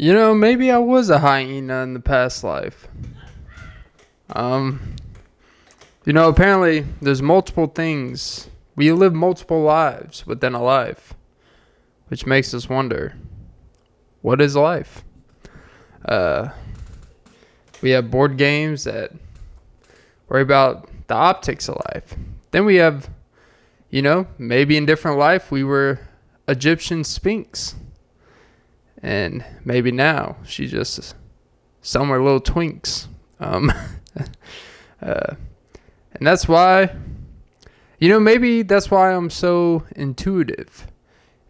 Maybe I was a hyena in the past life. Um, Apparently there's multiple things. We live multiple lives within a life, which makes us wonder, what is life? Uh, we have board games that worry about the optics of life. Then we have, maybe in different life we were Egyptian Sphinx. And maybe now she's just somewhere little twinks. And that's why, maybe that's why I'm so intuitive.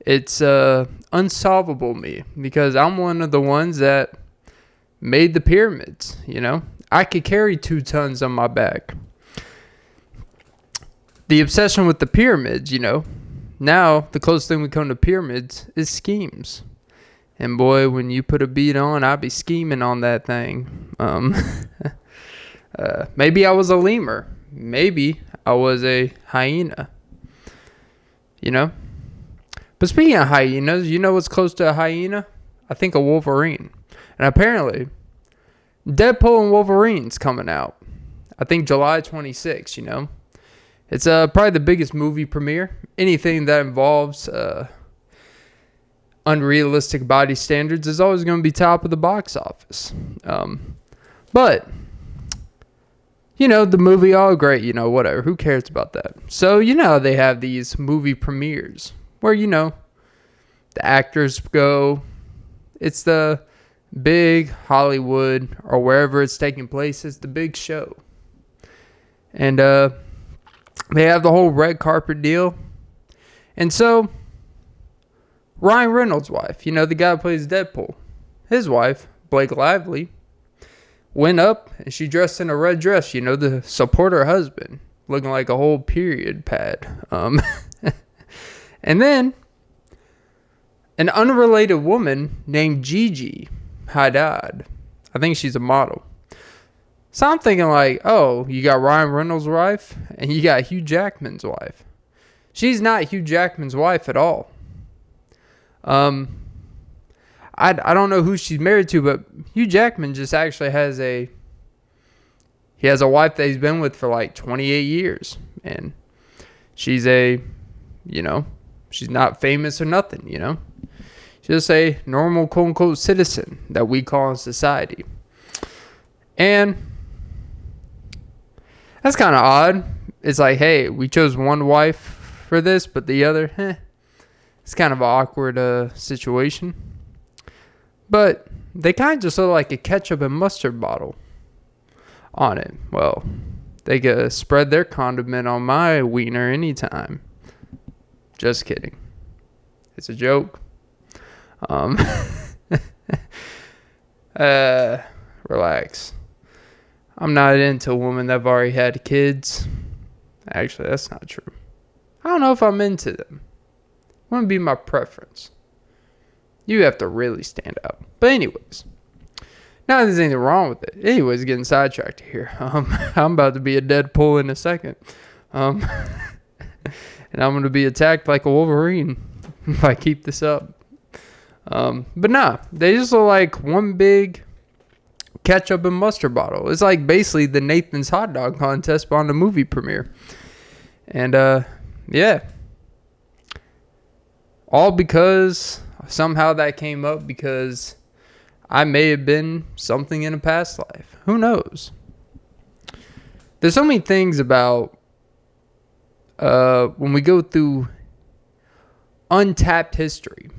It's unsolvable me because I'm one of the ones that made the pyramids. I could carry 2 tons on my back. The obsession with the pyramids, now the closest thing we come to pyramids is schemes. And boy, when you put a beat on, I'd be scheming on that thing. Maybe I was a lemur. Maybe I was a hyena. But speaking of hyenas, you know what's close to a hyena? I think a wolverine. And apparently, Deadpool and Wolverine's coming out. I think July 26th, It's probably the biggest movie premiere. Anything that involves unrealistic body standards is always going to be top of the box office. But, the movie, all great, whatever. Who cares about that? So, they have these movie premieres where, the actors go. It's the big Hollywood or wherever it's taking place. It's the big show. And they have the whole red carpet deal. And so Ryan Reynolds' wife, the guy who plays Deadpool, his wife, Blake Lively, went up and she dressed in a red dress, to support her husband, looking like a whole period pad. And then an unrelated woman named Gigi Hadid, I think she's a model. So I'm thinking like, oh, you got Ryan Reynolds' wife and you got Hugh Jackman's wife. She's not Hugh Jackman's wife at all. I don't know who she's married to, but Hugh Jackman just actually has a wife that he's been with for like 28 years. And she's she's not famous or nothing, She's just a normal quote unquote citizen that we call in society. And that's kind of odd. It's like, hey, we chose one wife for this, but the other, it's kind of an awkward situation. But they kind of just look like a ketchup and mustard bottle on it. Well, they could spread their condiment on my wiener anytime. Just kidding. It's a joke. Relax. I'm not into women that have already had kids. Actually, that's not true. I don't know if I'm into them. Wouldn't be my preference. You have to really stand out. But anyways, not that there's anything wrong with it. Anyways, getting sidetracked here. I'm about to be a Deadpool in a second. And I'm going to be attacked like a Wolverine if I keep this up. But nah, they just look like one big ketchup and mustard bottle. It's like basically the Nathan's hot dog contest on the movie premiere. And yeah. All because somehow that came up because I may have been something in a past life. Who knows? There's so many things about when we go through untapped history.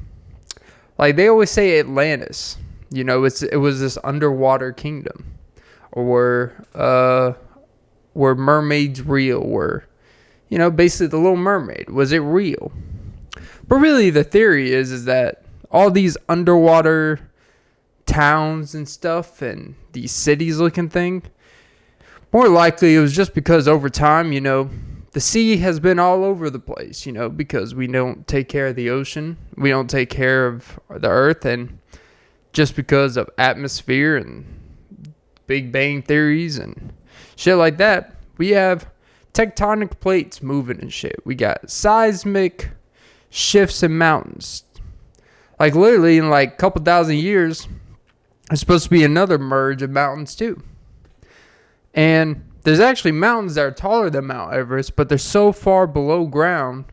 Like they always say Atlantis, it was this underwater kingdom, or were mermaids real? Were, basically the Little Mermaid, was it real? But really the theory is that all these underwater towns and stuff and these cities looking thing, more likely it was just because over time, the sea has been all over the place, because we don't take care of the ocean. We don't take care of the earth. And just because of atmosphere and Big Bang theories and shit like that, we have tectonic plates moving and shit. We got seismic shifts in mountains. Like literally in like a couple thousand years, there's supposed to be another merge of mountains too. And there's actually mountains that are taller than Mount Everest, but they're so far below ground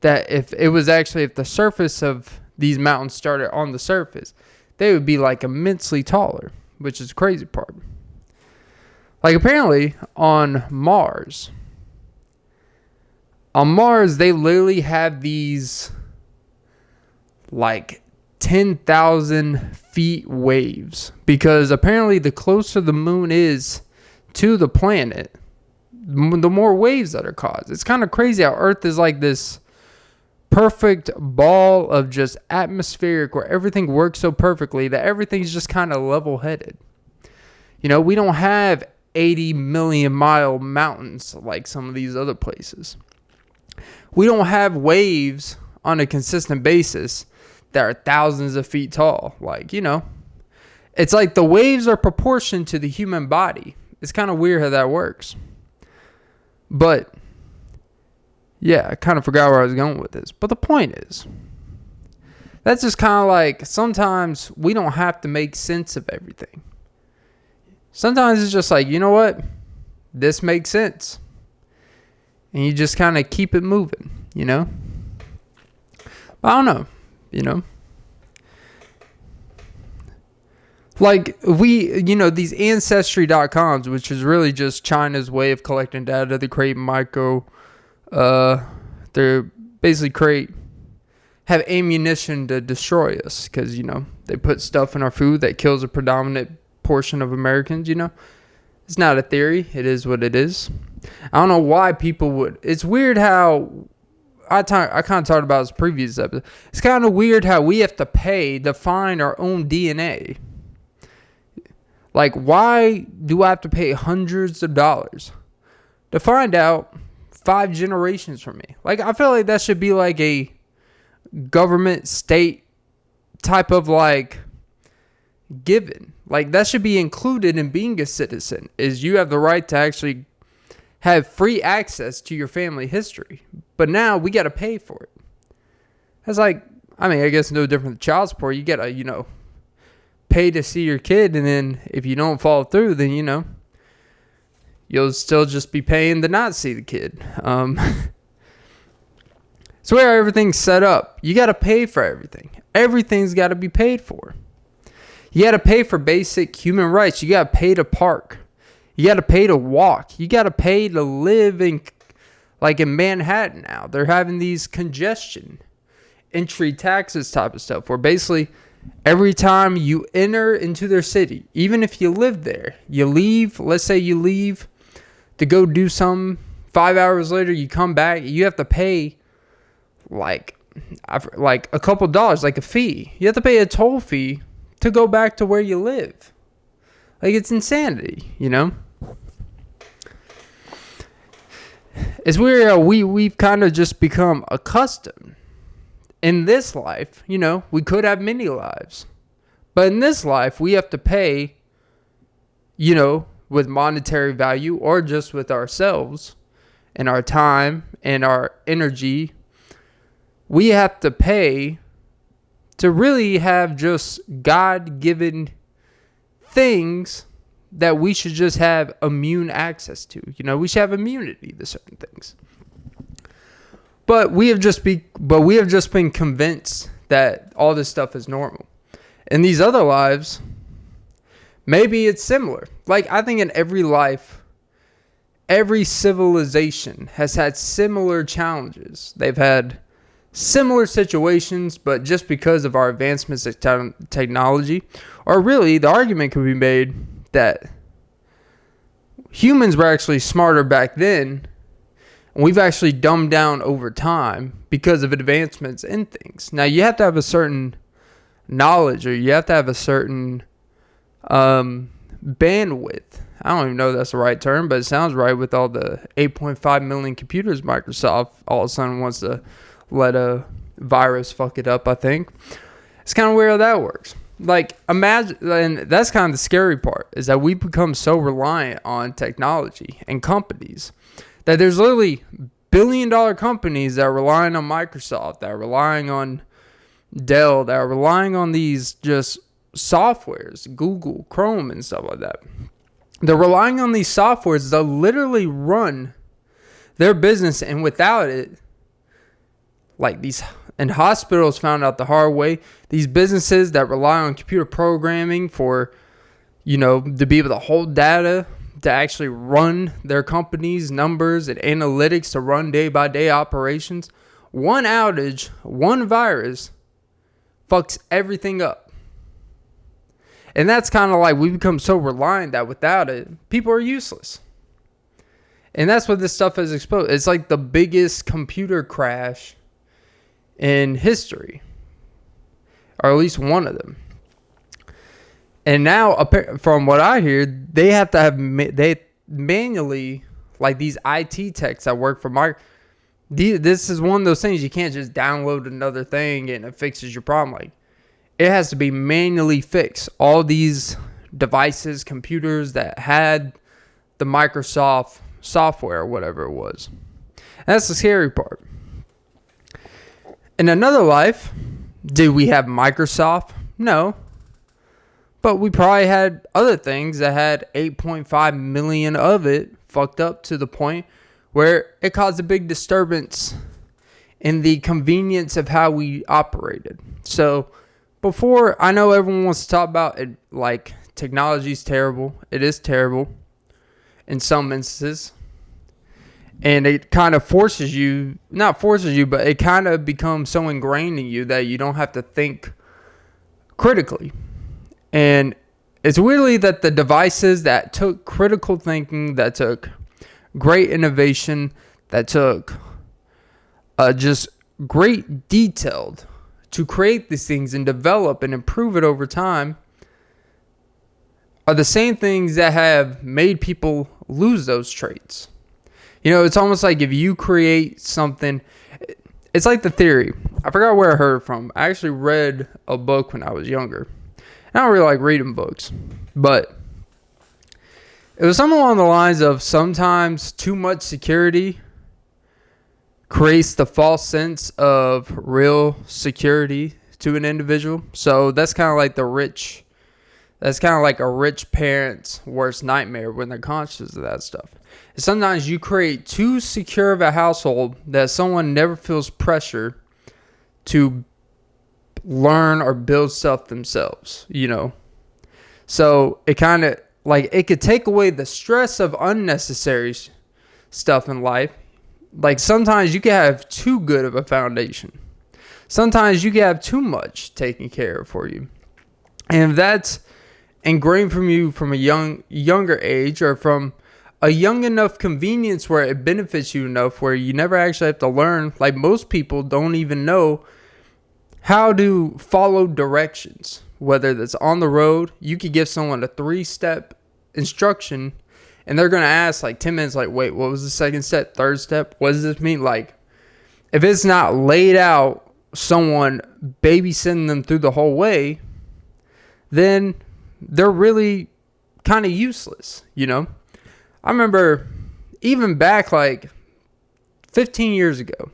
that if the surface of these mountains started on the surface, they would be like immensely taller, which is the crazy part. Like apparently on Mars, they literally have these like 10,000 feet waves, because apparently the closer the moon is to the planet, the more waves that are caused. It's kind of crazy how Earth is like this perfect ball of just atmospheric where everything works so perfectly that everything's just kind of level-headed. You know, we don't have 80 million mile mountains like some of these other places. We don't have waves on a consistent basis that are thousands of feet tall. Like, you know, it's like the waves are proportioned to the human body. It's kind of weird how that works. But, yeah, I kind of forgot where I was going with this. But the point is, that's just kind of like, sometimes we don't have to make sense of everything. Sometimes it's just like, you know what? This makes sense. And you just kind of keep it moving, you know? I don't know, you know? Like, these Ancestry.coms, which is really just China's way of collecting data. They create they basically have ammunition to destroy us. Because, you know, they put stuff in our food that kills a predominant portion of Americans, you know. It's not a theory. It is what it is. I don't know why people would. It's weird how, I kind of talked about this previous episode. It's kind of weird how we have to pay to find our own DNA. Like, why do I have to pay hundreds of dollars to find out 5 generations from me? Like, I feel like that should be like a government state type of like given. Like, that should be included in being a citizen, is you have the right to actually have free access to your family history. But now we got to pay for it. That's like, I mean, I guess no different than child support. You got to, you know, pay to see your kid, and then if you don't follow through, then, you know, you'll still just be paying to not see the kid. It's where everything's set up. You got to pay for everything. Everything's got to be paid for. You got to pay for basic human rights. You got to pay to park. You got to pay to walk. You got to pay to live in, like in Manhattan now. They're having these congestion entry taxes type of stuff, where basically every time you enter into their city, even if you live there, you leave, let's say you leave to go do something, 5 hours later you come back, you have to pay like a couple dollars, like a fee. You have to pay a toll fee to go back to where you live. Like, it's insanity, you know? It's weird how we've kind of just become accustomed. In this life, you know, we could have many lives. But in this life, we have to pay, you know, with monetary value or just with ourselves and our time and our energy. We have to pay to really have just God-given things that we should just have immune access to. You know, we should have immunity to certain things. But we have just been convinced that all this stuff is normal. In these other lives, maybe it's similar. Like, I think in every life, every civilization has had similar challenges. They've had similar situations, but just because of our advancements in technology, or really the argument could be made that humans were actually smarter back then, and we've actually dumbed down over time because of advancements in things. Now, you have to have a certain knowledge, or you have to have a certain bandwidth. I don't even know if that's the right term, but it sounds right with all the 8.5 million computers Microsoft all of a sudden wants to let a virus fuck it up, I think. It's kind of weird how that works. Like, imagine, and that's kind of the scary part, is that we become so reliant on technology and companies that there's literally billion-dollar companies that are relying on Microsoft, that are relying on Dell, that are relying on these just softwares, Google, Chrome, and stuff like that. They're relying on these softwares to literally run their business, and without it, like these, and hospitals found out the hard way, these businesses that rely on computer programming for, to be able to hold data, to actually run their company's numbers and analytics, to run day-by-day operations, one outage, one virus fucks everything up. And that's kind of like we become so reliant that without it, people are useless. And that's what this stuff has exposed. It's like the biggest computer crash in history, or at least one of them. And now, from what I hear, they have to have they manually, like these IT techs that work for this is one of those things you can't just download another thing and it fixes your problem. Like, it has to be manually fixed. All these devices, computers that had the Microsoft software or whatever it was. And that's the scary part. In another life, did we have Microsoft? No. But we probably had other things that had 8.5 million of it fucked up to the point where it caused a big disturbance in the convenience of how we operated. So, before, I know everyone wants to talk about it, like, technology is terrible. It is terrible in some instances. And it kind of forces you, not forces you, but it kind of becomes so ingrained in you that you don't have to think critically. And it's weirdly that the devices that took critical thinking, that took great innovation, that took just great detailed to create these things and develop and improve it over time, are the same things that have made people lose those traits. It's almost like if you create something, it's like the theory. I forgot where I heard it from. I actually read a book when I was younger. And I don't really like reading books, but it was something along the lines of sometimes too much security creates the false sense of real security to an individual. So that's kind of like that's kind of like a rich parent's worst nightmare when they're conscious of that stuff. And sometimes you create too secure of a household that someone never feels pressure to learn or build stuff themselves, So it kind of, like, it could take away the stress of unnecessary stuff in life. Like, sometimes you can have too good of a foundation. Sometimes you can have too much taken care of for you. And if that's ingrained from you from a younger age, or from a young enough convenience where it benefits you enough where you never actually have to learn, like most people don't even know how to follow directions. Whether that's on the road, you could give someone a 3-step instruction and they're going to ask like 10 minutes, like, wait, what was the second step, third step? What does this mean? Like, if it's not laid out, someone babysitting them through the whole way, then they're really kind of useless, I remember even back like 15 years ago,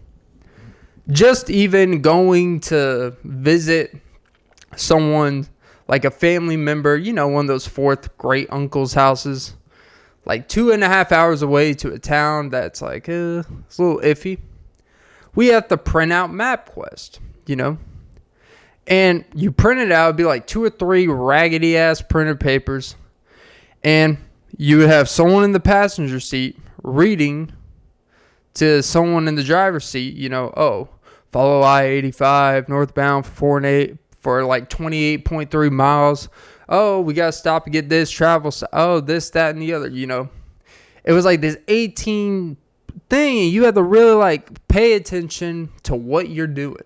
just even going to visit someone, like a family member, one of those fourth great uncle's houses, like 2.5 hours away to a town that's like, it's a little iffy. We have to print out MapQuest, and you print it out, it'd be like 2 or 3 raggedy ass printed papers, and you would have someone in the passenger seat reading to someone in the driver's seat, follow I-85 northbound for like 28.3 miles. Oh, we got to stop and get this travel. Oh, this, that, and the other, It was like this 18 thing, and you had to really like pay attention to what you're doing.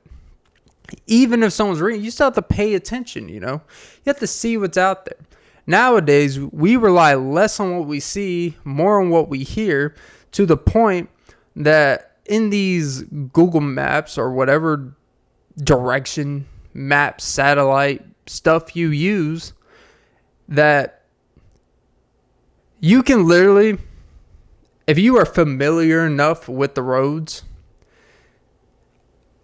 Even if someone's reading, you still have to pay attention, You have to see what's out there. Nowadays, we rely less on what we see, more on what we hear, to the point that in these Google Maps or whatever direction map, satellite stuff you use, that you can literally, if you are familiar enough with the roads,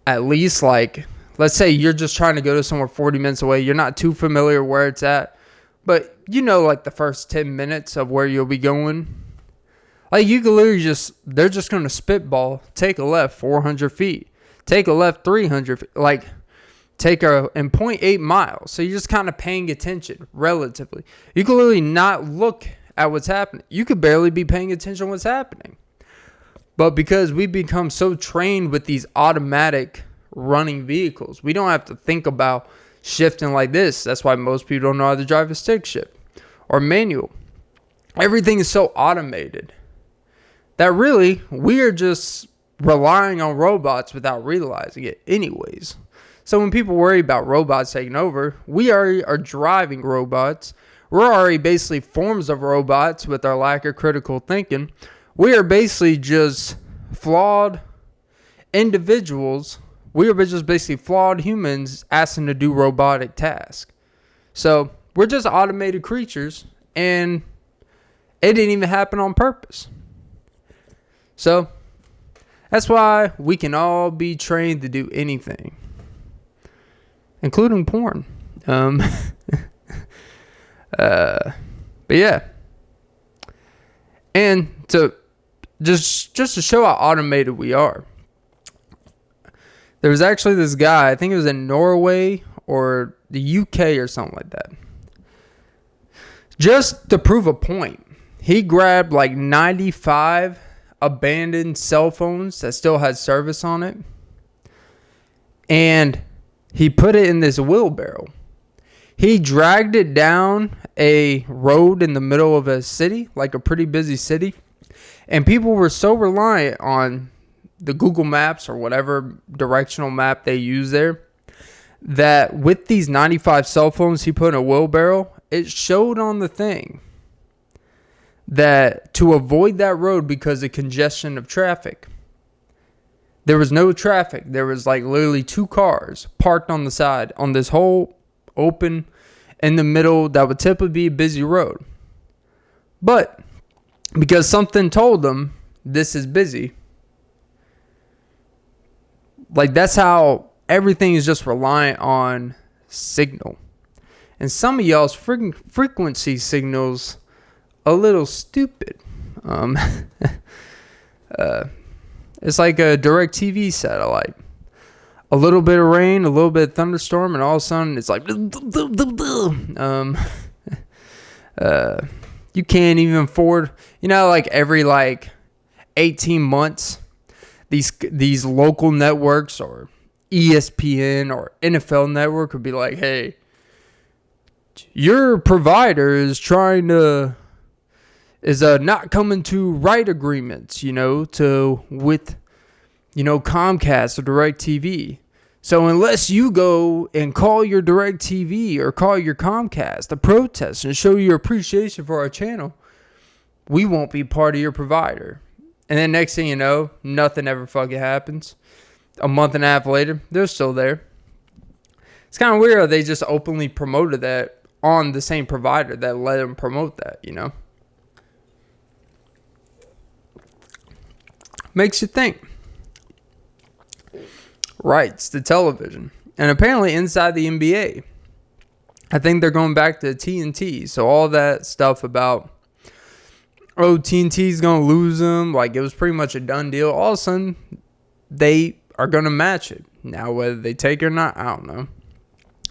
at least like let's say you're just trying to go to somewhere 40 minutes away. You're not too familiar where it's at, but you know, like the first 10 minutes of where you'll be going. Like you can literally they're just going to spitball, take a left 400 feet, take a left 300 feet, like take a in 0.8 miles. So you're just kind of paying attention relatively. You can literally not look at what's happening. You could barely be paying attention to what's happening. But because we become so trained with these automatic running vehicles, we don't have to think about shifting like this. That's why most people don't know how to drive a stick shift or manual. Everything is so automated that really we are just relying on robots without realizing it anyways. So when people worry about robots taking over, we already are driving robots. We're already basically forms of robots with our lack of critical thinking. We are basically just flawed individuals. We are just basically flawed humans asking to do robotic tasks. So we're just automated creatures, and it didn't even happen on purpose. So that's why we can all be trained to do anything, including porn. But yeah. And to just to show how automated we are, there was actually this guy, I think it was in Norway or the UK or something like that. Just to prove a point, he grabbed like 95 abandoned cell phones that still had service on it, and he put it in this wheelbarrow. He dragged it down a road in the middle of a city, like a pretty busy city. And people were so reliant on the Google Maps or whatever directional map they use there, that with these 95 cell phones he put in a wheelbarrow, it showed on the thing that to avoid that road because of congestion of traffic, there was no traffic. There was like literally 2 cars parked on the side on this whole open in the middle that would typically be a busy road. But because something told them this is busy, like that's how everything is just reliant on signal. And some of y'all's frequency signals a little stupid. It's like a DirecTV satellite. A little bit of rain, a little bit of thunderstorm, and all of a sudden it's like you can't even afford, like every like 18 months these local networks or ESPN or NFL network would be like, hey, your provider is not coming to right agreements, with Comcast or DirecTV. So unless you go and call your DirecTV or call your Comcast to protest and show your appreciation for our channel, we won't be part of your provider. And then next thing you know, nothing ever fucking happens. A month and a half later, they're still there. It's kind of weird how they just openly promoted that on the same provider that let them promote that, Makes you think. Rights to television. And apparently inside the NBA, I think they're going back to TNT. So all that stuff about, TNT's going to lose them, like it was pretty much a done deal. All of a sudden, they are going to match it. Now, whether they take it or not, I don't know.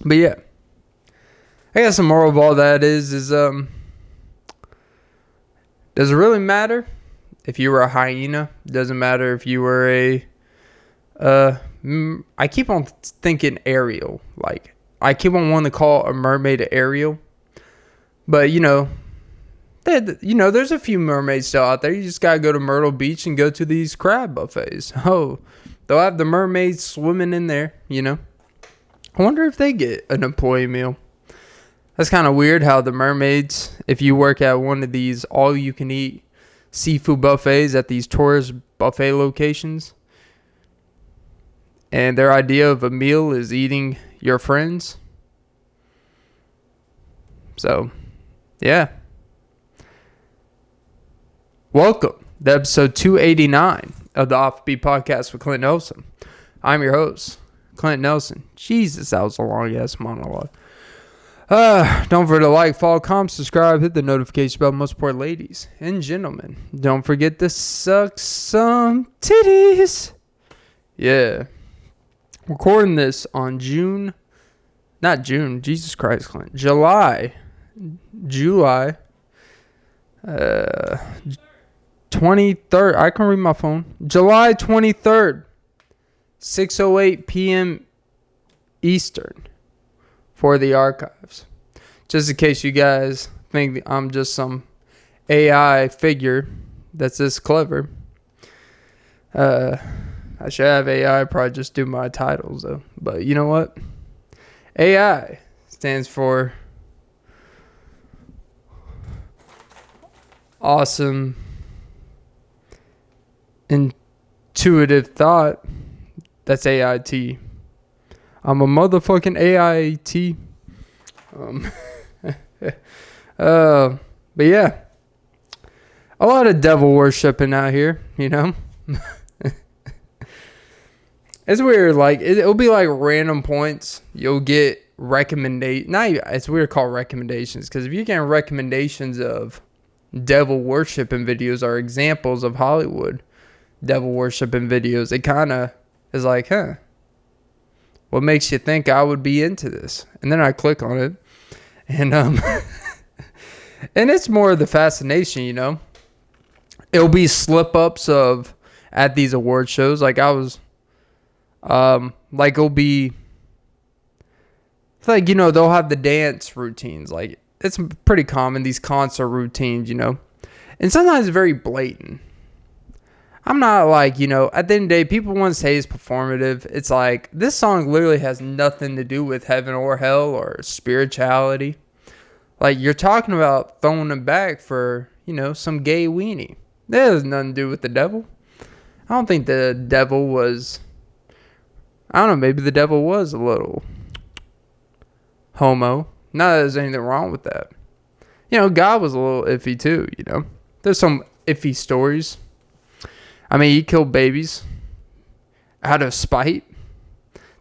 But yeah. I guess the moral of all that is does it really matter if you were a hyena? Doesn't matter if you were I keep on thinking Ariel. Like, I keep on wanting to call a mermaid Ariel. But, there's a few mermaids still out there. You just got to go to Myrtle Beach and go to these crab buffets. Oh, they'll have the mermaids swimming in there, I wonder if they get an employee meal. That's kind of weird how the mermaids, if you work at one of these all-you-can-eat seafood buffets at these tourist buffet locations, and their idea of a meal is eating your friends. So, yeah. Welcome to episode 289 of the Offbeat Podcast with Clint Nelson. I'm your host, Clint Nelson. Jesus, that was a long-ass monologue. Don't forget to like, follow, comment, subscribe, hit the notification bell. Most important, ladies and gentlemen, don't forget to suck some titties. Yeah. Recording this on July 23rd. I can read my phone. July 23rd, 6:08 p.m. Eastern for the archives. Just in case you guys think I'm just some AI figure that's this clever. I should have AI probably just do my titles though. But you know what? AI stands for awesome intuitive thought. That's AIT. I'm a motherfucking AIT. But yeah, a lot of devil worshipping out here, you know. It's weird. Like it'll be like random points. You'll get it's weird to call recommendations, because if you get recommendations of devil worshiping videos or examples of Hollywood devil worshiping videos, it kind of is like, what makes you think I would be into this? And then I click on it, and and it's more of the fascination, you know. It'll be slip ups of at these award shows. Like I was, like it'll be like, you know, they'll have the dance routines. Like it's pretty common, these concert routines, you know, and sometimes it's very blatant. I'm not like, you know, at the end of the day, people want to say it's performative. It's like, this song literally has nothing to do with heaven or hell or spirituality. Like, you're talking about throwing them back for, you know, some gay weenie. That has nothing to do with the devil. I don't think the devil was, I don't know, maybe the devil was a little homo. Not that there's anything wrong with that. You know, God was a little iffy too, you know. There's some iffy stories. I mean, he killed babies out of spite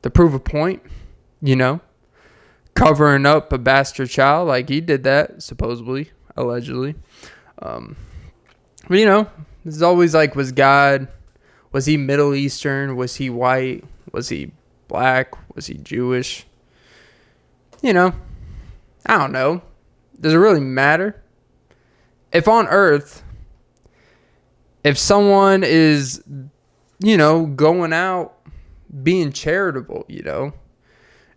to prove a point, you know. Covering up a bastard child, like he did that, supposedly, allegedly. But, you know, it's always like, was he Middle Eastern? Was he white? Was he black? Was he Jewish? You know, I don't know. Does it really matter? If on Earth, if someone is, you know, going out, being charitable, you know,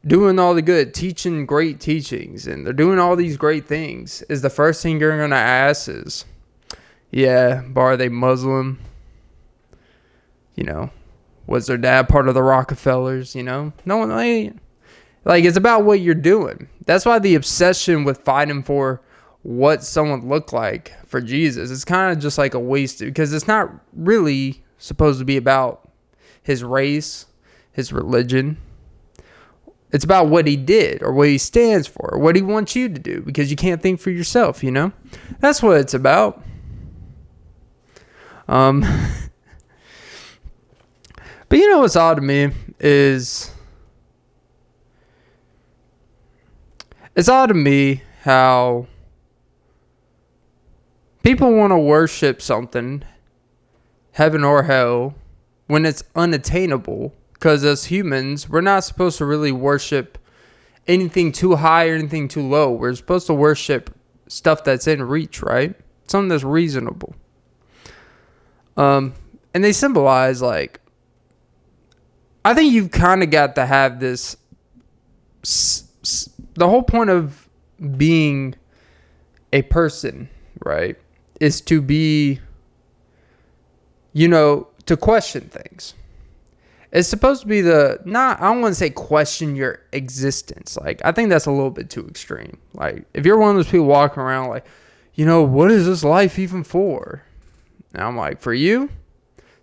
doing all the good, teaching great teachings, and they're doing all these great things, is the first thing you're going to ask is, yeah, but are they Muslim? You know, was their dad part of the Rockefellers? You know, no one, like it's about what you're doing. That's why the obsession with fighting for what someone looked like for Jesus, it's kind of just like a waste, because it's not really supposed to be about his race, his religion. It's about what he did or what he stands for or what he wants you to do, because you can't think for yourself, you know? That's what it's about. But you know what's odd to me is, it's odd to me how people want to worship something, heaven or hell, when it's unattainable. Because as humans, we're not supposed to really worship anything too high or anything too low. We're supposed to worship stuff that's in reach, right? Something that's reasonable. And they symbolize, like, I think you've kind of got to have this, the whole point of being a person, right, is to be, you know, to question things. It's supposed to be I don't want to say question your existence. Like, I think that's a little bit too extreme. Like, if you're one of those people walking around like, you know, what is this life even for? And I'm like, for you?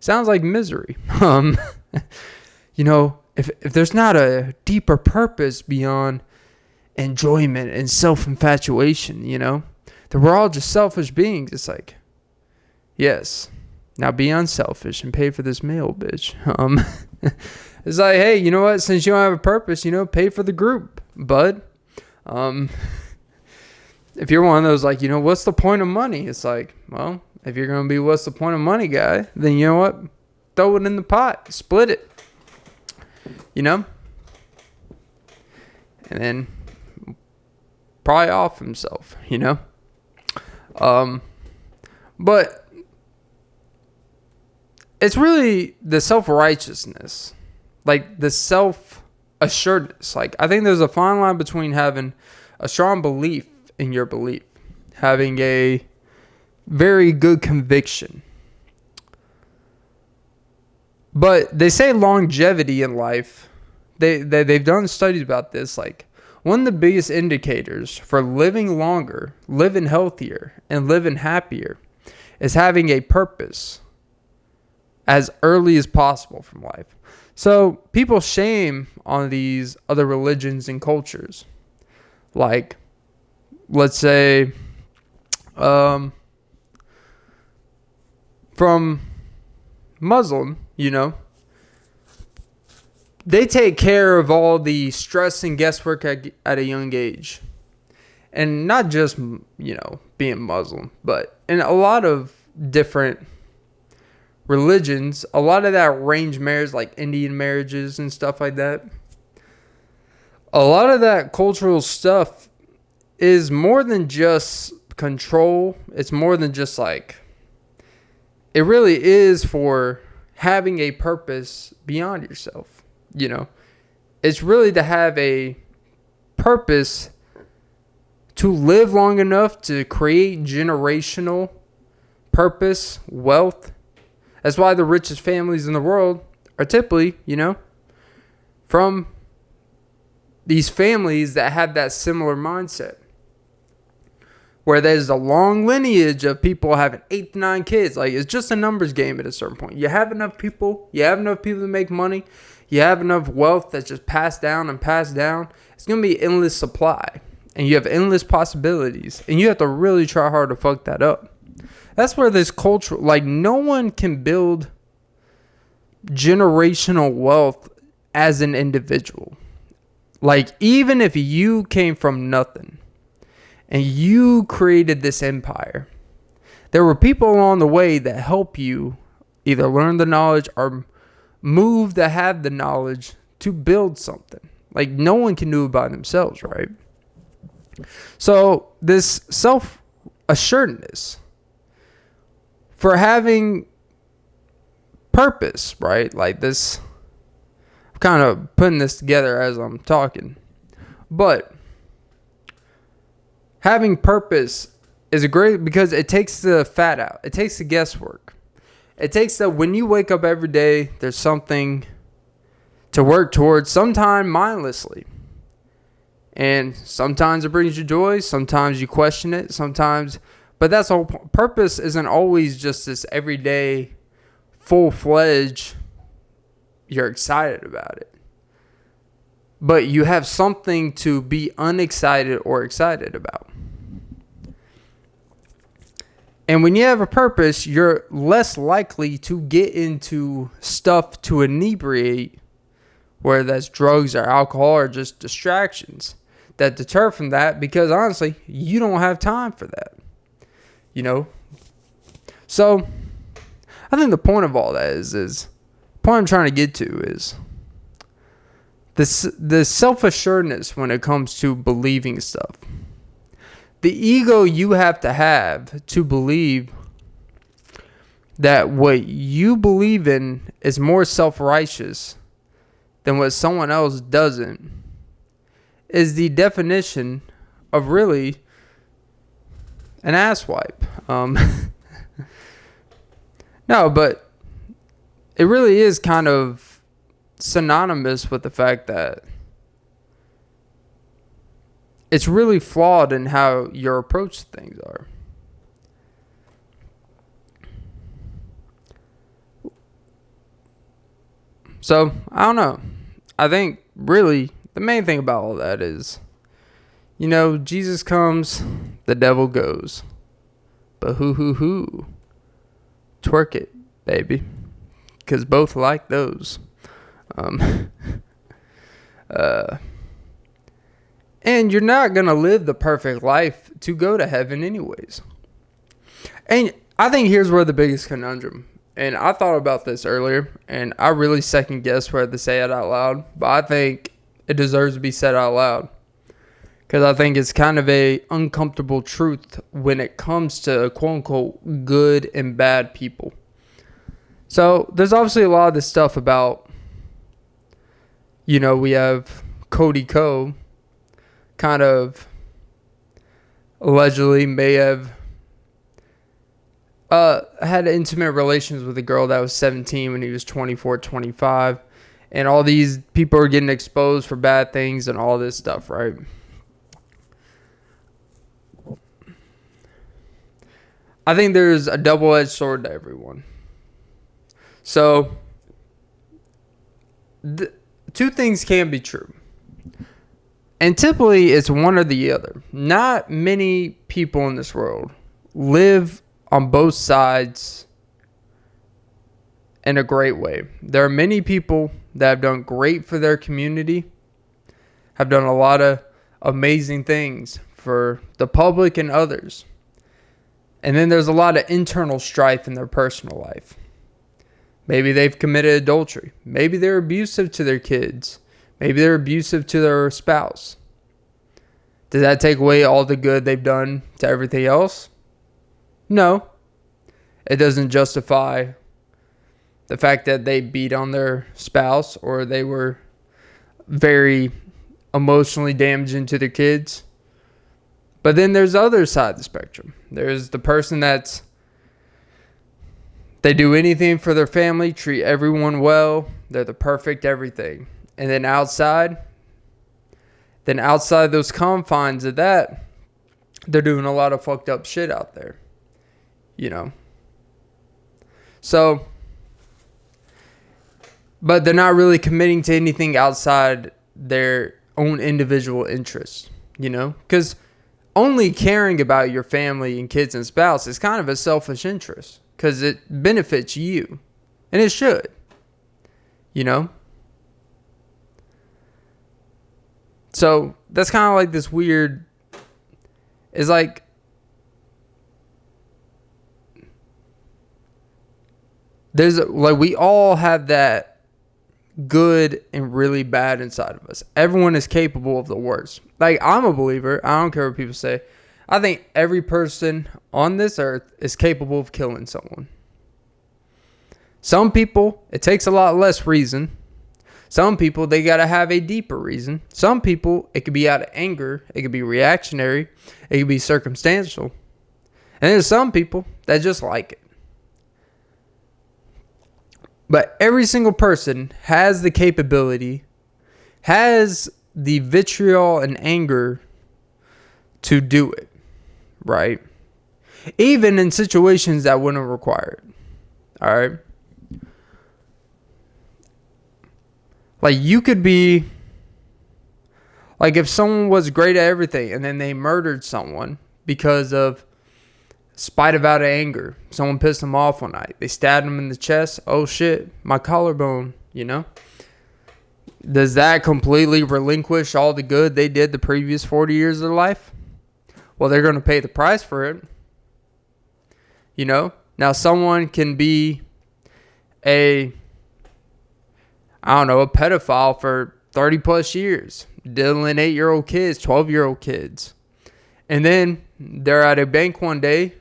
Sounds like misery. You know, if there's not a deeper purpose beyond enjoyment and self-infatuation, you know, that we're all just selfish beings. It's like, yes, now be unselfish and pay for this meal, bitch. It's like, hey, you know what? Since you don't have a purpose, pay for the group, bud. If you're one of those, like, what's the point of money? It's like, well, if you're going to be what's the point of money guy, then you know what? Throw it in the pot. Split it. And then probably off himself, But it's really the self-righteousness, like the self-assuredness. Like, I think there's a fine line between having a strong belief in your belief, having a very good conviction. But they say longevity in life, they've done studies about this, like one of the biggest indicators for living longer, living healthier, and living happier is having a purpose as early as possible from life. So people shame on these other religions and cultures. Like, let's say, from Muslim, they take care of all the stress and guesswork at a young age. And not just, being Muslim, but in a lot of different religions, a lot of that arranged marriage, like Indian marriages and stuff like that, a lot of that cultural stuff is more than just control. It's more than just like, it really is for having a purpose beyond yourself. It's really to have a purpose to live long enough to create generational purpose, wealth. That's why the richest families in the world are typically, from these families that have that similar mindset, where there's a long lineage of people having 8 to 9 kids. Like, it's just a numbers game at a certain point. You have enough people to make money, you have enough wealth that's just passed down and passed down. It's going to be endless supply, and you have endless possibilities, and you have to really try hard to fuck that up. That's where this culture, like, no one can build generational wealth as an individual. Like, even if you came from nothing and you created this empire, there were people along the way that help you either learn the knowledge or move to have the knowledge to build something. Like, no one can do it by themselves, right? So this self-assuredness for having purpose, right? Like this, I'm kind of putting this together as I'm talking, but having purpose is a great, because it takes the fat out. It takes the guesswork. It takes that when you wake up every day, there's something to work towards, sometimes mindlessly. And sometimes it brings you joy. Sometimes you question it. Sometimes, but that's the whole point. Purpose isn't always just this everyday, full-fledged, you're excited about it. But you have something to be unexcited or excited about. And when you have a purpose, you're less likely to get into stuff to inebriate, whether that's drugs or alcohol or just distractions that deter from that, because honestly, you don't have time for that. So I think the point of all that is the point I'm trying to get to is the self-assuredness when it comes to believing stuff. The ego you have to believe that what you believe in is more self-righteous than what someone else doesn't is the definition of really an asswipe. No, but it really is kind of synonymous with the fact that it's really flawed in how your approach to things are. So, I don't know. I think really the main thing about all that is, Jesus comes, the devil goes. But twerk it, baby. Because both like those. Um, and you're not going to live the perfect life to go to heaven anyways. And I think here's where the biggest conundrum, and I thought about this earlier, and I really second guessed whether to say it out loud, but I think it deserves to be said out loud. Because I think it's kind of a uncomfortable truth when it comes to quote unquote good and bad people. So there's obviously a lot of this stuff about, we have Cody Ko kind of allegedly may have had intimate relations with a girl that was 17 when he was 24, 25. And all these people are getting exposed for bad things and all this stuff, right? I think there's a double-edged sword to everyone. So, two things can be true. And typically, it's one or the other. Not many people in this world live on both sides in a great way. There are many people that have done great for their community, have done a lot of amazing things for the public and others. And then there's a lot of internal strife in their personal life. Maybe they've committed adultery. Maybe they're abusive to their kids. Maybe they're abusive to their spouse. Does that take away all the good they've done to everything else? No. It doesn't justify the fact that they beat on their spouse or they were very emotionally damaging to their kids. But then there's the other side of the spectrum. There's the person they do anything for their family, treat everyone well, they're the perfect everything. And then outside those confines of that, they're doing a lot of fucked up shit out there. So, but they're not really committing to anything outside their own individual interests, Because only caring about your family and kids and spouse is kind of a selfish interest because it benefits you. And it should. So that's kind of like this weird. It's like. We all have that good and really bad inside of us. Everyone is capable of the worst. I'm a believer. I don't care what people say. I think every person on this earth is capable of killing someone. Some people, it takes a lot less reason. Some people, they got to have a deeper reason. Some people, it could be out of anger. It could be reactionary. It could be circumstantial. And there's some people that just like it. But every single person has the capability, has the vitriol and anger to do it, right? Even in situations that wouldn't require it, all right? You could be, if someone was great at everything and then they murdered someone because of spite of out of anger. Someone pissed them off one night. They stabbed them in the chest. Oh shit, my collarbone, Does that completely relinquish all the good they did the previous 40 years of their life? Well, they're going to pay the price for it. Now someone can be a pedophile for 30 plus years. Diddling 8-year-old kids, 12-year-old kids. And then they're at a bank one day.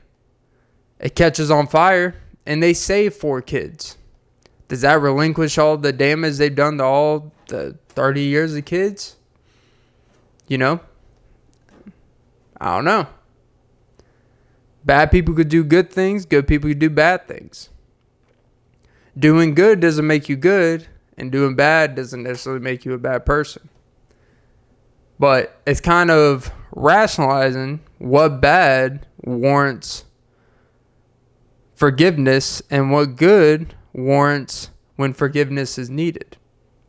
It catches on fire, and they save 4 kids. Does that relinquish all the damage they've done to all the 30 years of kids? I don't know. Bad people could do good things. Good people could do bad things. Doing good doesn't make you good, and doing bad doesn't necessarily make you a bad person. But it's kind of rationalizing what bad warrants forgiveness and what good warrants when forgiveness is needed.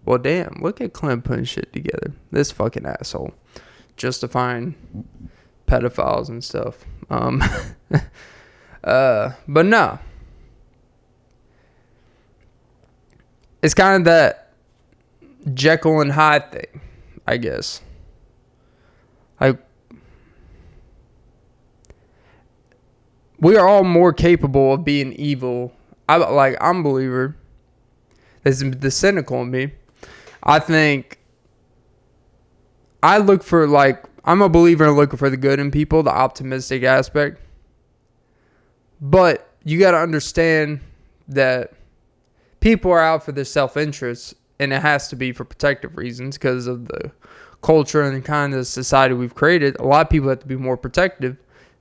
Well, damn, look at Clint putting shit together. This fucking asshole. Justifying pedophiles and stuff. But no. It's kind of that Jekyll and Hyde thing, I guess. Like, we are all more capable of being evil. I'm a believer. This is the cynical in me. I think I'm a believer in looking for the good in people, the optimistic aspect. But you got to understand that people are out for their self-interest, and it has to be for protective reasons because of the culture and the kind of society we've created. A lot of people have to be more protective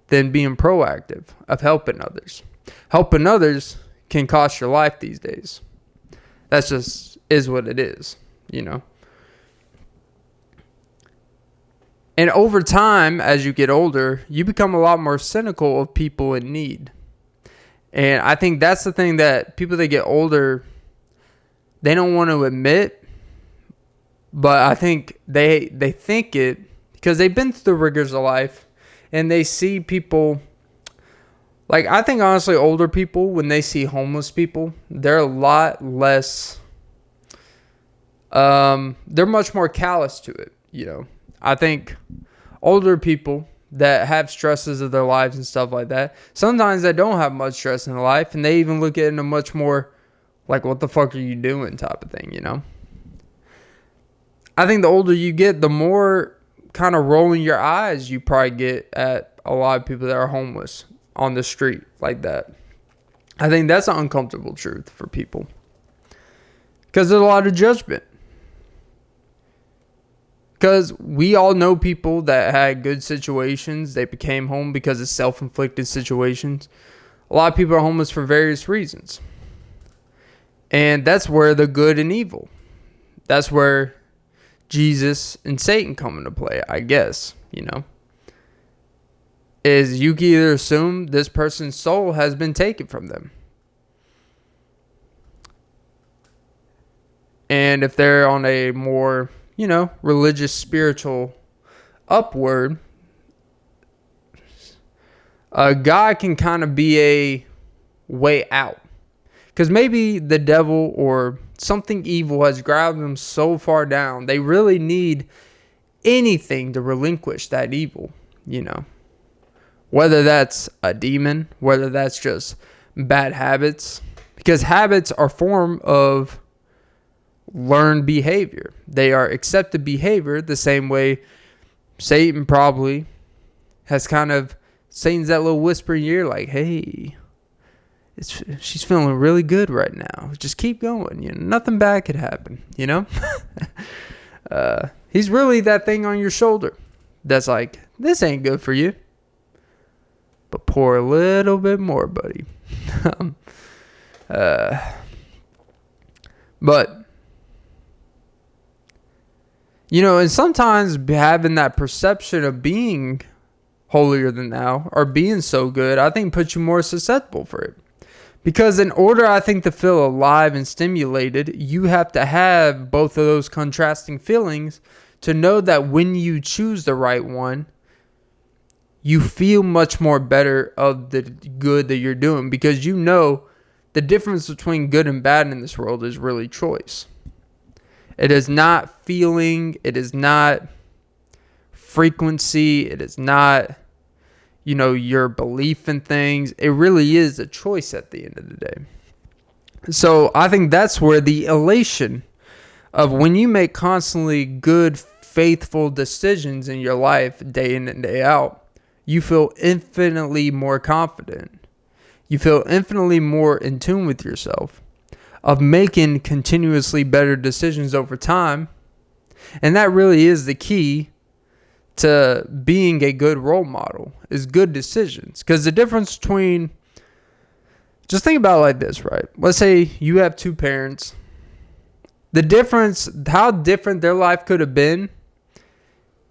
than being proactive of helping others. Helping others can cost your life these days. That's just is what it is, you know. And over time, as you get older, you become a lot more cynical of people in need. And I think that's the thing that people that get older, they don't want to admit. But I think they think it because they've been through the rigors of life. And they see people, like, I think honestly older people, when they see homeless people, they're a lot less, they're much more callous to it, you know. I think older people that have stresses of their lives and stuff like that, sometimes they don't have much stress in their life, and they even look at it in a much more, like, what the fuck are you doing type of thing, you know. I think the older you get, the more kind of rolling your eyes you probably get at a lot of people that are homeless on the street like that. I think that's an uncomfortable truth for people because there's a lot of judgment. Because we all know people that had good situations. They became home because of self-inflicted situations. A lot of people are homeless for various reasons. And that's where the good and evil. That's where Jesus and Satan come into play, I guess, you know. Is you can either assume this person's soul has been taken from them. And if they're on a more, you know, religious, spiritual upward, God can kind of be a way out. Because maybe the devil or something evil has grabbed them so far down, they really need anything to relinquish that evil, you know. Whether that's a demon, whether that's just bad habits. Because habits are a form of learned behavior. They are accepted behavior the same way Satan probably has kind of, Satan's that little whisper in your ear like, hey, she's feeling really good right now. Just keep going. You know, nothing bad could happen, you know? He's really that thing on your shoulder that's like, this ain't good for you. But pour a little bit more, buddy. But, you know, and sometimes having that perception of being holier than thou or being so good, I think puts you more susceptible for it. Because in order, I think, to feel alive and stimulated, you have to have both of those contrasting feelings to know that when you choose the right one, you feel much more better of the good that you're doing. Because you know the difference between good and bad in this world is really choice. It is not feeling. It is not frequency. It is not, you know, your belief in things. It really is a choice at the end of the day. So I think that's where the elation of when you make constantly good, faithful decisions in your life day in and day out, you feel infinitely more confident. You feel infinitely more in tune with yourself of making continuously better decisions over time. And that really is the key to being a good role model, is good decisions. Because the difference between, just think about it like this, right? Let's say you have two parents. The difference, how different their life could have been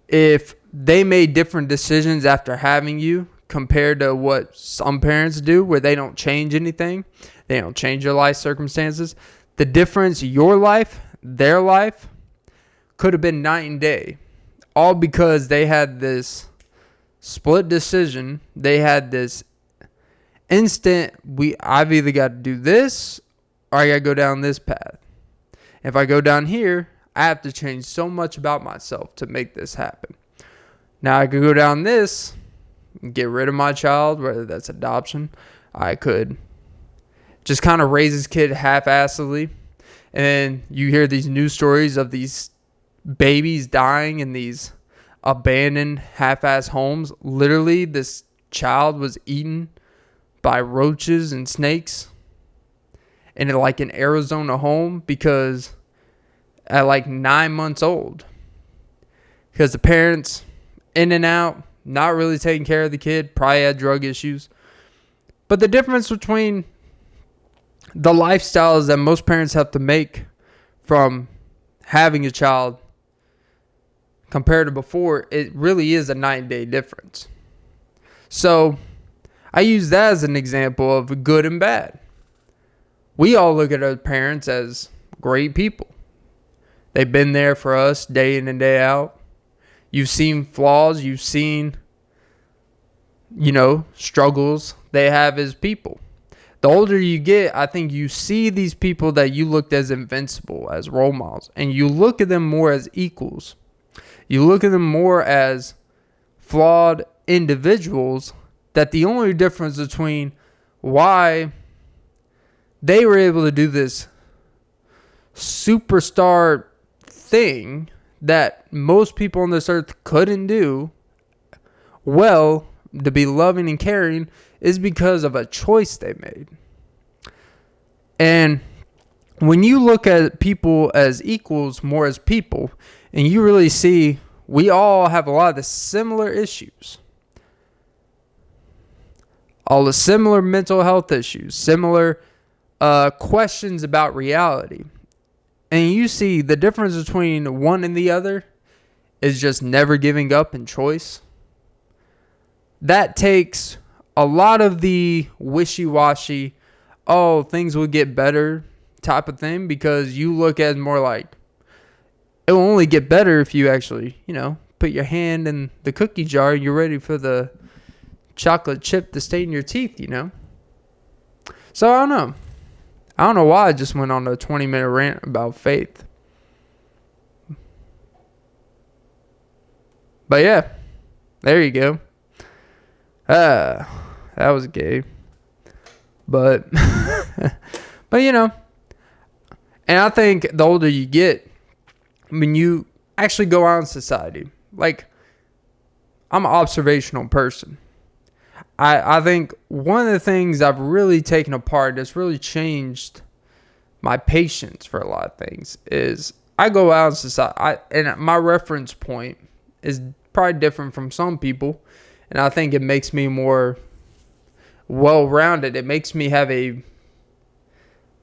if they made different decisions after having you compared to what some parents do, where they don't change anything. They don't change your life circumstances. The difference, your life, their life, could have been night and day. All because they had this split decision. They had this instant, I've either got to do this or I got to go down this path. If I go down here, I have to change so much about myself to make this happen. Now I could go down this, get rid of my child, whether that's adoption. I could just kind of raise this kid half-assedly. And then you hear these news stories of these babies dying in these abandoned half-ass homes. Literally, this child was eaten by roaches and snakes in like an Arizona home because at like 9 months old, because the parents in and out, not really taking care of the kid, probably had drug issues. But the difference between the lifestyles that most parents have to make from having a child compared to before, it really is a night and day difference. So I use that as an example of good and bad. We all look at our parents as great people. They've been there for us day in and day out. You've seen flaws. You've seen, struggles they have as people. The older you get, I think you see these people that you looked as invincible, as role models, and you look at them more as equals. You look at them more as flawed individuals, that the only difference between why they were able to do this superstar thing that most people on this earth couldn't do well, to be loving and caring, is because of a choice they made. And when you look at people as equals, more as people, and you really see we all have a lot of the similar issues, all the similar mental health issues, similar questions about reality. And you see the difference between one and the other is just never giving up in choice. That takes a lot of the wishy-washy, oh, things will get better type of thing, because you look at it more like it will only get better if you actually, put your hand in the cookie jar and you're ready for the chocolate chip to stain your teeth, So I don't know. I don't know why I just went on a 20-minute rant about faith. But yeah, there you go. That was gay. But, and I think the older you get, when you actually go out in society, like, I'm an observational person. I think one of the things I've really taken apart that's really changed my patience for a lot of things is I go out in society, and my reference point is probably different from some people, and I think it makes me more well-rounded. It makes me have a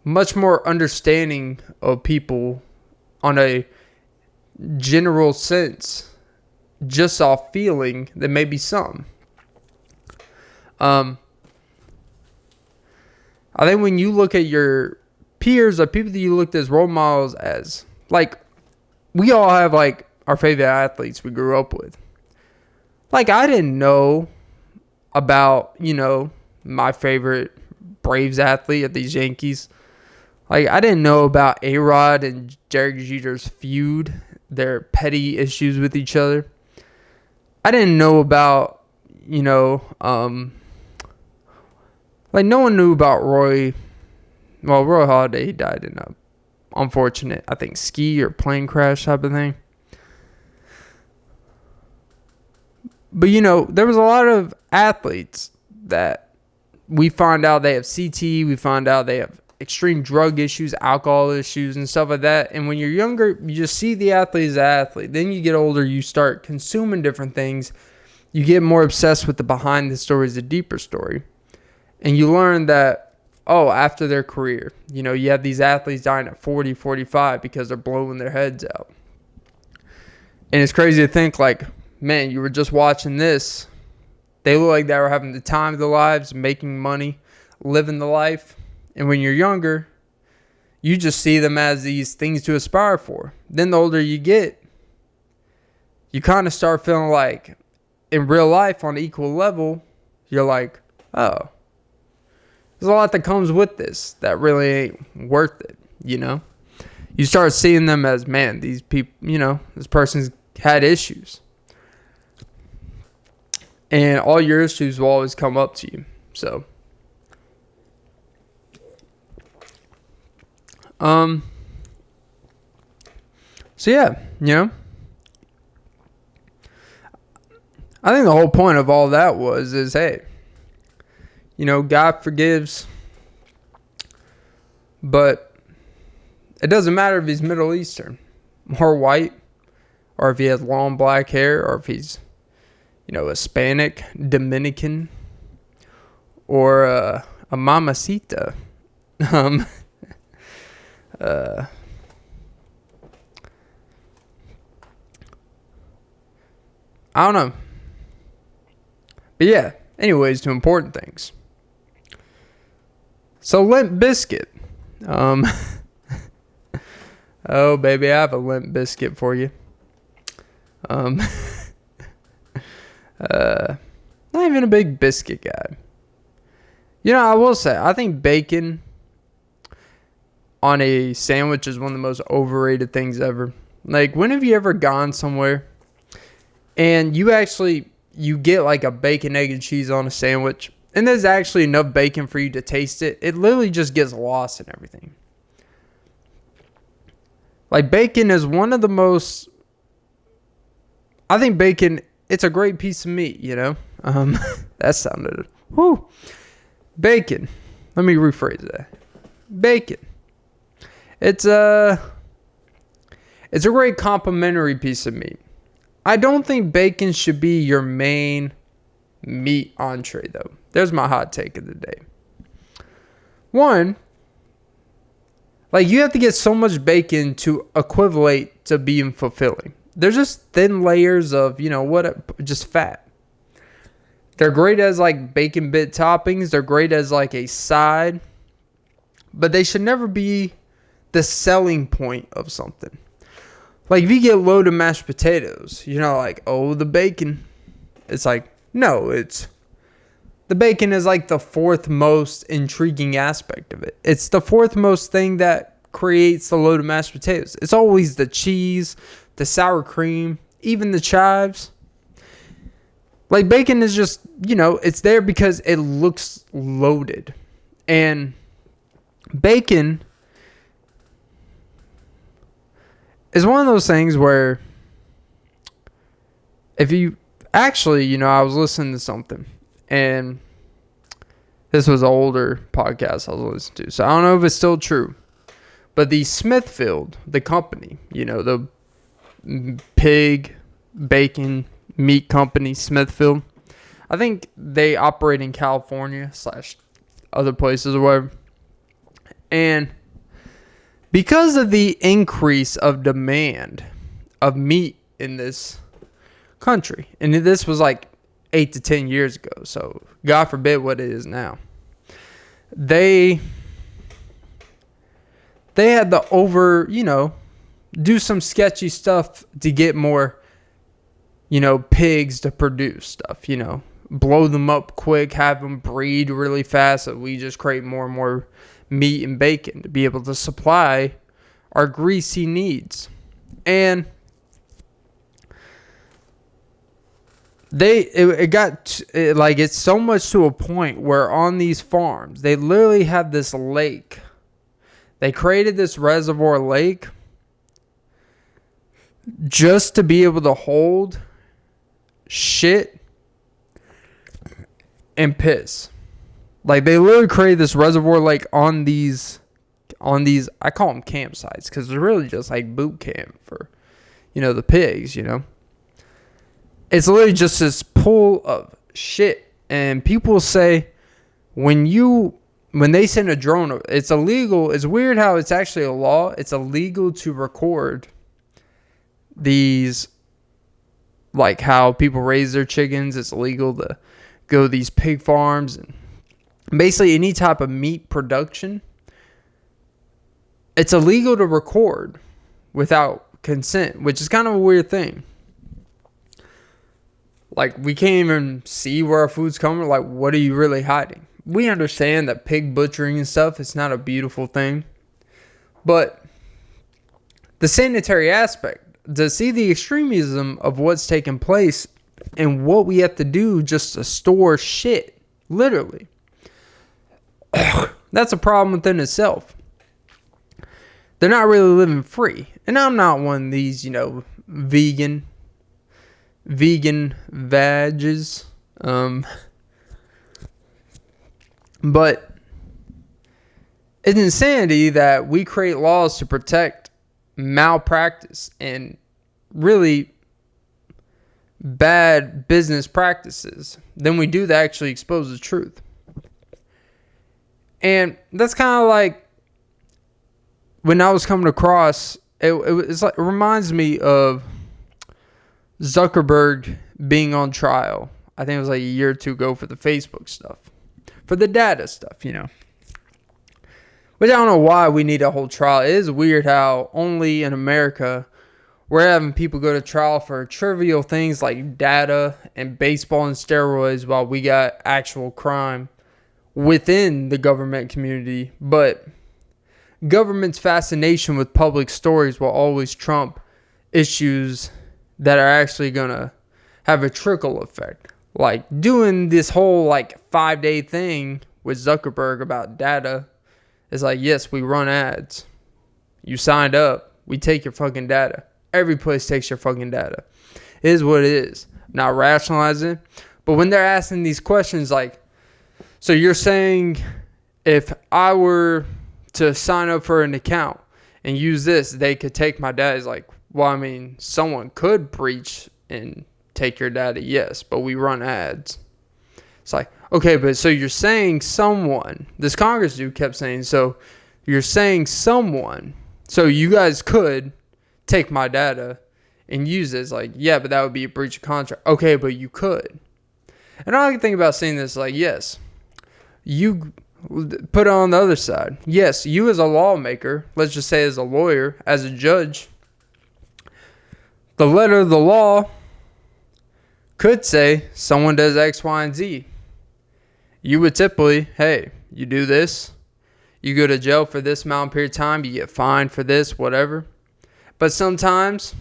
much more understanding of people on a general sense, just off feeling, than maybe some. I think when you look at your peers or people that you looked as role models as, like, we all have, like, our favorite athletes we grew up with. Like, I didn't know about, my favorite Braves athlete at these Yankees. Like, I didn't know about A-Rod and Derek Jeter's feud, their petty issues with each other. I didn't know about, like, no one knew about Roy Halladay. He died in a unfortunate, I think, ski or plane crash type of thing. But, there was a lot of athletes that we find out they have CT. We find out they have extreme drug issues, alcohol issues, and stuff like that. And when you're younger, you just see the athlete as an athlete. Then you get older, you start consuming different things. You get more obsessed with the behind the stories, the deeper story. And you learn that, after their career, you have these athletes dying at 40, 45 because they're blowing their heads out. And it's crazy to think, like, man, you were just watching this. They look like they were having the time of their lives, making money, living the life. And when you're younger, you just see them as these things to aspire for. Then the older you get, you kind of start feeling like, in real life, on an equal level, you're like, oh, there's a lot that comes with this that really ain't worth it, You you start seeing them as, man, these people, this person's had issues. And all your issues will always come up to you. So, yeah, I think the whole point of all that is, hey, God forgives, but it doesn't matter if he's Middle Eastern or white, or if he has long black hair, or if he's, Hispanic, Dominican, or a mamacita. I don't know. But yeah, anyways, to important things. So Limp Bizkit. Oh, baby, I have a Limp Bizkit for you. Not even a big biscuit guy. I will say, I think bacon on a sandwich is one of the most overrated things ever. Like, when have you ever gone somewhere and you get like a bacon, egg, and cheese on a sandwich, and there's actually enough bacon for you to taste it? It literally just gets lost in everything. Like, bacon is one of the most... I think bacon, it's a great piece of meat, That sounded... Whoo! Bacon. Let me rephrase that. Bacon. It's a great complimentary piece of meat. I don't think bacon should be your main meat entree, though. There's my hot take of the day. One, like, you have to get so much bacon to equivalent to being fulfilling. They're just thin layers of, just fat. They're great as, like, bacon bit toppings. They're great as, like, a side. But they should never be the selling point of something. Like, if you get loaded mashed potatoes, like, oh, the bacon. It's like, no, the bacon is like the fourth most intriguing aspect of it. It's the fourth most thing that creates the loaded mashed potatoes. It's always the cheese, the sour cream, even the chives. Like, bacon is just, it's there because it looks loaded. And bacon is one of those things where if you actually, I was listening to something, and this was an older podcast I was listening to, so I don't know if it's still true, but the Smithfield, the company, the pig, bacon, meat company, Smithfield, I think they operate in California / other places or whatever, and because of the increase of demand of meat in this country, and this was like 8 to 10 years ago, so God forbid what it is now, they had to do some sketchy stuff to get more, pigs to produce stuff, blow them up quick, have them breed really fast, so we just create more and more meat and bacon to be able to supply our greasy needs. And it's so much to a point where on these farms, they literally have this lake. They created this reservoir lake just to be able to hold shit and piss. Like, they literally created this reservoir lake on these, I call them campsites, because they're really just like boot camp for, the pigs, It's literally just this pool of shit. And people say when they send a drone, it's illegal. It's weird how it's actually a law. It's illegal to record these, like how people raise their chickens. It's illegal to go to these pig farms and basically any type of meat production. It's illegal to record without consent, which is kind of a weird thing. Like, we can't even see where our food's coming. Like, what are you really hiding? We understand that pig butchering and stuff is not a beautiful thing. But the sanitary aspect, to see the extremism of what's taking place and what we have to do just to store shit, literally. That's a problem within itself. They're not really living free. And I'm not one of these, vegan vages. But it's insanity that we create laws to protect malpractice and really bad business practices. Then we do that actually expose the truth. And that's kind of like when I was coming across, it reminds me of Zuckerberg being on trial. I think it was like a year or two ago for the Facebook stuff, for the data stuff, Which I don't know why we need a whole trial. It is weird how only in America we're having people go to trial for trivial things like data and baseball and steroids while we got actual crime within the government community. But government's fascination with public stories will always trump issues that are actually going to have a trickle effect. Like doing this whole 5-day thing with Zuckerberg about data. It's like, yes, we run ads. You signed up. We take your fucking data. Every place takes your fucking data. It is what it is. Not rationalizing. But when they're asking these questions like, so you're saying if I were to sign up for an account and use this, they could take my data. It's like, well, I mean, someone could breach and take your data, yes, but we run ads. It's like, okay, but so you're saying someone, this Congress dude kept saying, so you're saying someone, so you guys could take my data and use it. It's like, yeah, but that would be a breach of contract. Okay, but you could. And all I can think about saying this is like, yes, you put it on the other side. Yes, you as a lawmaker, let's just say as a lawyer, as a judge, the letter of the law could say someone does X, Y, and Z. You would typically, hey, you do this, you go to jail for this amount of period of time, you get fined for this, whatever. But sometimes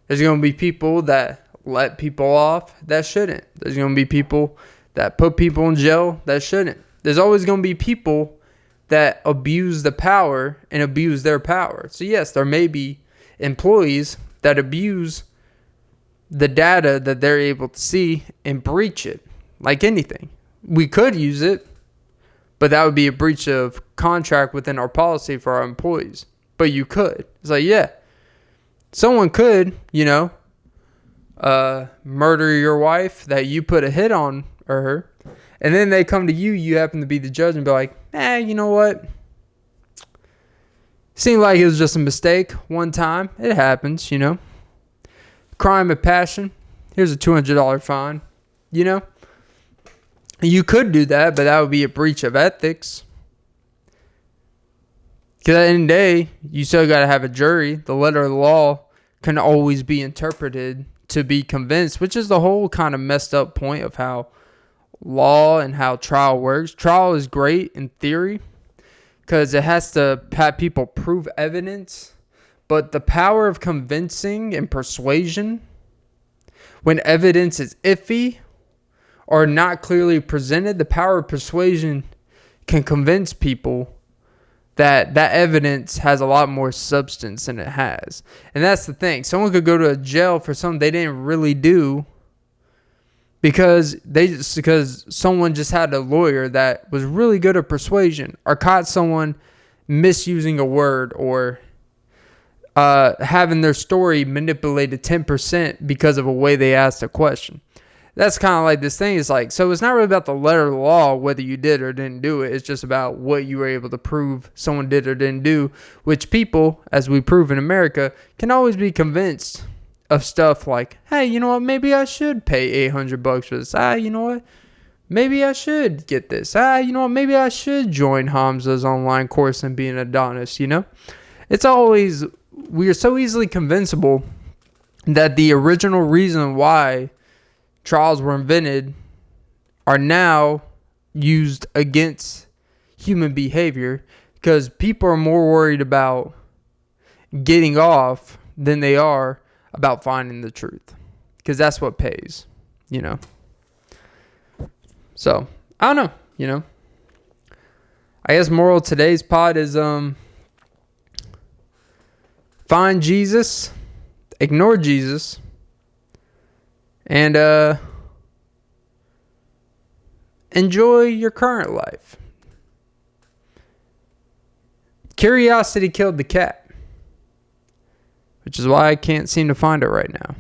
there's going to be people that let people off that shouldn't. There's going to be people that put people in jail that shouldn't. There's always going to be people that abuse the power and abuse their power. So yes, there may be employees that abuse the data that they're able to see and breach it. Like anything. We could use it, but that would be a breach of contract within our policy for our employees. But you could. It's like, yeah. Someone could, murder your wife that you put a hit on her. And then they come to you, you happen to be the judge, and be like, you know what? Seemed like it was just a mistake one time. It happens, Crime of passion. Here's a $200 fine. You could do that, but that would be a breach of ethics. Because at the end of the day, you still got to have a jury. The letter of the law can always be interpreted to be convinced, which is the whole kind of messed up point of how law and how trial works. Trial is great in theory because it has to have people prove evidence. But the power of convincing and persuasion, when evidence is iffy or not clearly presented, the power of persuasion can convince people that evidence has a lot more substance than it has. And that's the thing. Someone could go to a jail for something they didn't really do because someone just had a lawyer that was really good at persuasion or caught someone misusing a word or having their story manipulated 10% because of a way they asked a question. That's kind of like this thing. It's like, so it's not really about the letter of the law, whether you did or didn't do it. It's just about what you were able to prove someone did or didn't do, which people, as we prove in America, can always be convinced of stuff like, hey, you know what? Maybe I should pay $800 for this. You know what? Maybe I should get this. You know what? Maybe I should join Hamza's online course and be an Adonis, It's always, we are so easily convincible that the original reason why trials were invented are now used against human behavior because people are more worried about getting off than they are about finding the truth. Because that's what pays, you know. So, I don't know, you know. I guess moral of today's pod is find Jesus, ignore Jesus, and enjoy your current life. Curiosity killed the cat, which is why I can't seem to find it right now.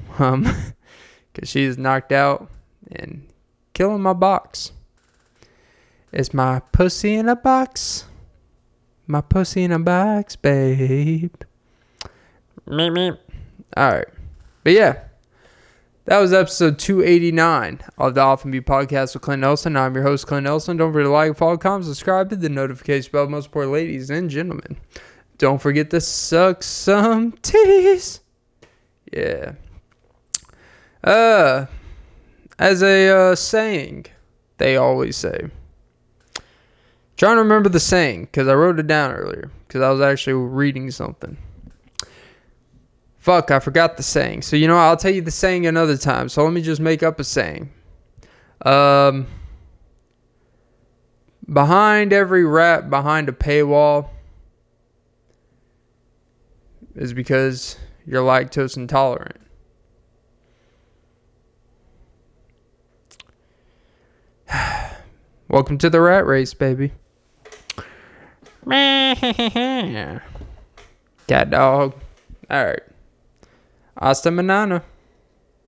Because she is knocked out and killing my box. It's my pussy in a box. My pussy in a box, babe. Meep, meep. Alright. But yeah. That was episode 289 of the Often Be Podcast with Clint Nelson. I'm your host, Clint Nelson. Don't forget to like, follow, comment, subscribe to the notification bell. Most important, ladies and gentlemen. Don't forget to suck some titties. Yeah. As a saying, they always say. Trying to remember the saying, because I wrote it down earlier, because I was actually reading something. Fuck, I forgot the saying. So, you know, I'll tell you the saying another time. So let me just make up a saying. Behind every rat, behind a paywall, is because you're lactose intolerant. Welcome to the rat race, baby. Cat dog. Alright. Hasta manana.